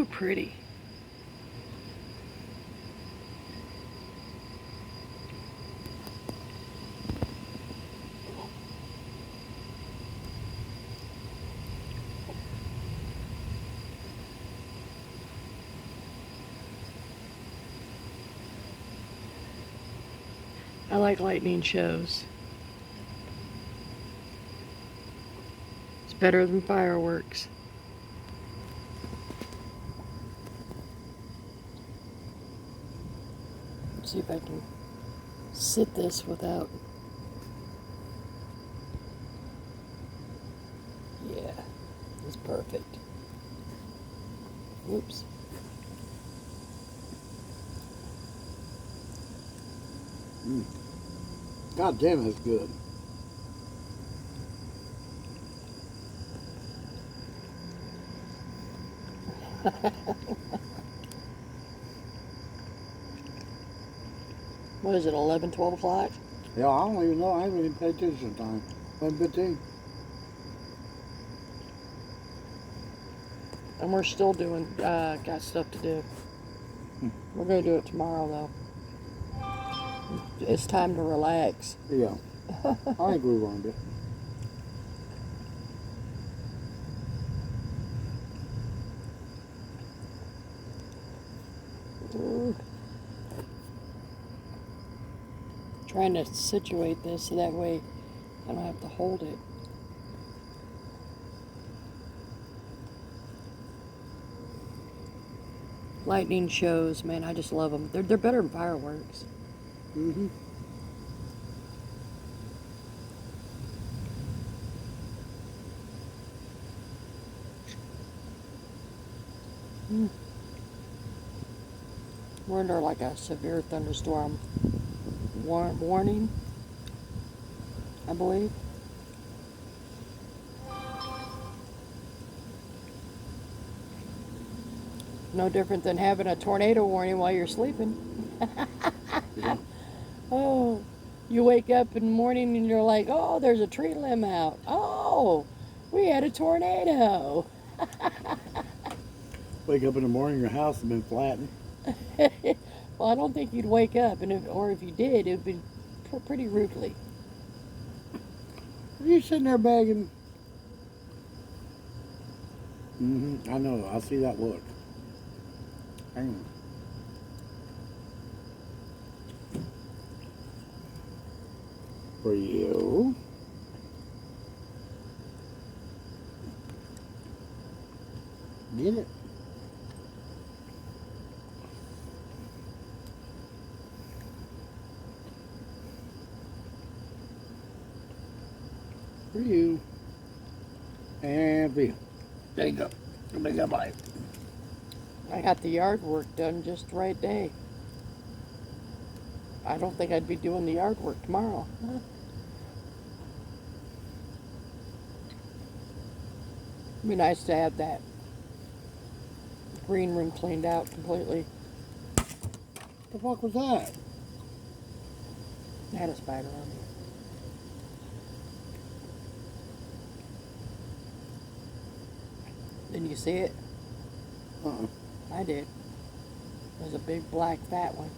Ooh, pretty. I like lightning shows. It's better than fireworks. Let's see if I can sit this without. Yeah, it's perfect. Whoops. God damn, that's good. What is it, 11, 12 o'clock? Yeah, I don't even know. I haven't even paid attention to time. 11:15. And we're still doing, got stuff to do. We're going to do it tomorrow, though. It's time to relax. Yeah. I think we're going to. Ooh. Trying to situate this so that way I don't have to hold it. Lightning shows, man, I just love them. They're better than fireworks. Mm-hmm. We're under like a severe thunderstorm warning, I believe. No different than having a tornado warning while you're sleeping. Yeah. Oh, you wake up in the morning and you're like, oh, there's a tree limb out. Oh, we had a tornado. Wake up in the morning, your house has been flattened. Well, I don't think you'd wake up, or if you did, it would be pretty rudely. Are you sitting there begging? I know. I see that look. Hang on. For you. Get it. For you. And for you. There you go. Make a bite. I got the yard work done just the right day. I don't think I'd be doing the yard work tomorrow. It'd be nice to have that green room cleaned out completely. The fuck was that? I had a spider on me. Didn't you see it? Uh-uh. I did. It was a big black fat one.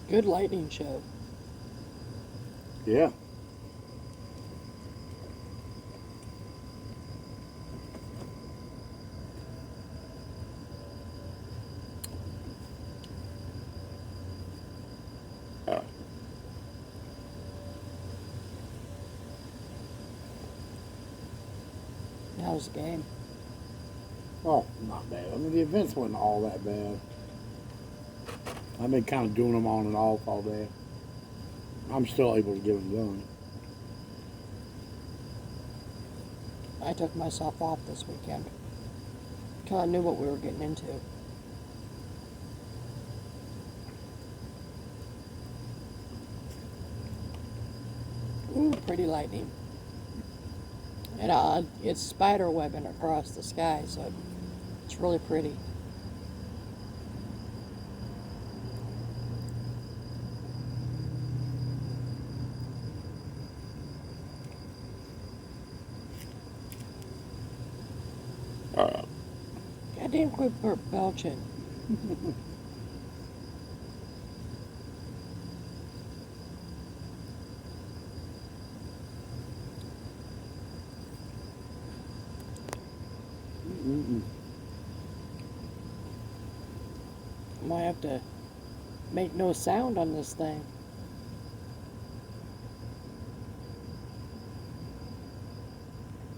Good lightning show. Yeah. That was the game. Oh, not bad. I mean, the events wasn't all that bad. I've been kind of doing them on and off all day. I'm still able to get them done. I took myself off this weekend because I knew what we were getting into. pretty lightning. And it's spider webbing across the sky, so it's really pretty. Goddamn, quit belching. Might have to make no sound on this thing.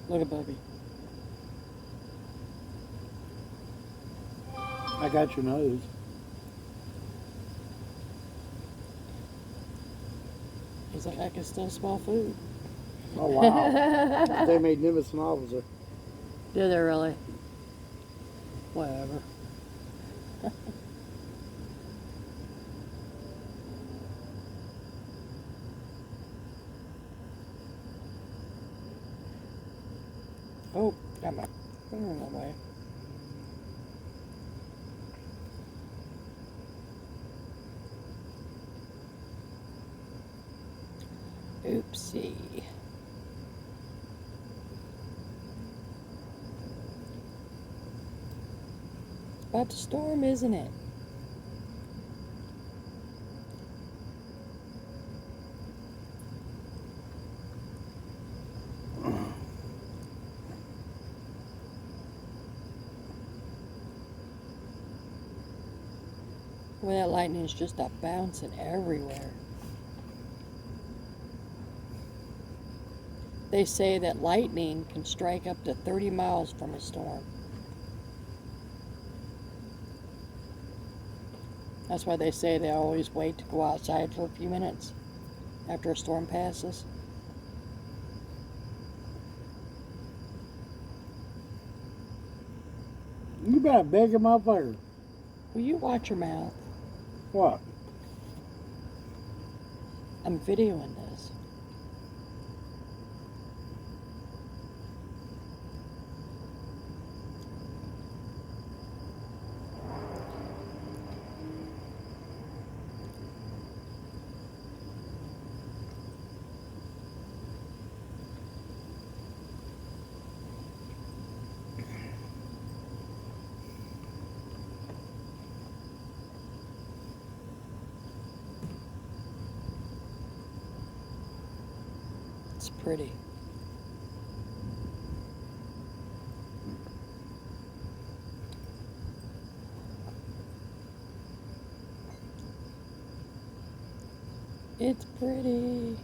Look at Bubby. I got your nose. He's like, I can still smell food. Oh, wow. They made Nimitz an officer. Did they really? Whatever. Oh, got my finger in the way. Oopsie. It's about to storm, isn't it? Well, that lightning is just a bouncing everywhere. They say that lightning can strike up to 30 miles from a storm. That's why they say they always wait to go outside for a few minutes after a storm passes. You better beg him motherfucker. Will you watch your mouth? What? I'm videoing this. It's pretty. It's pretty.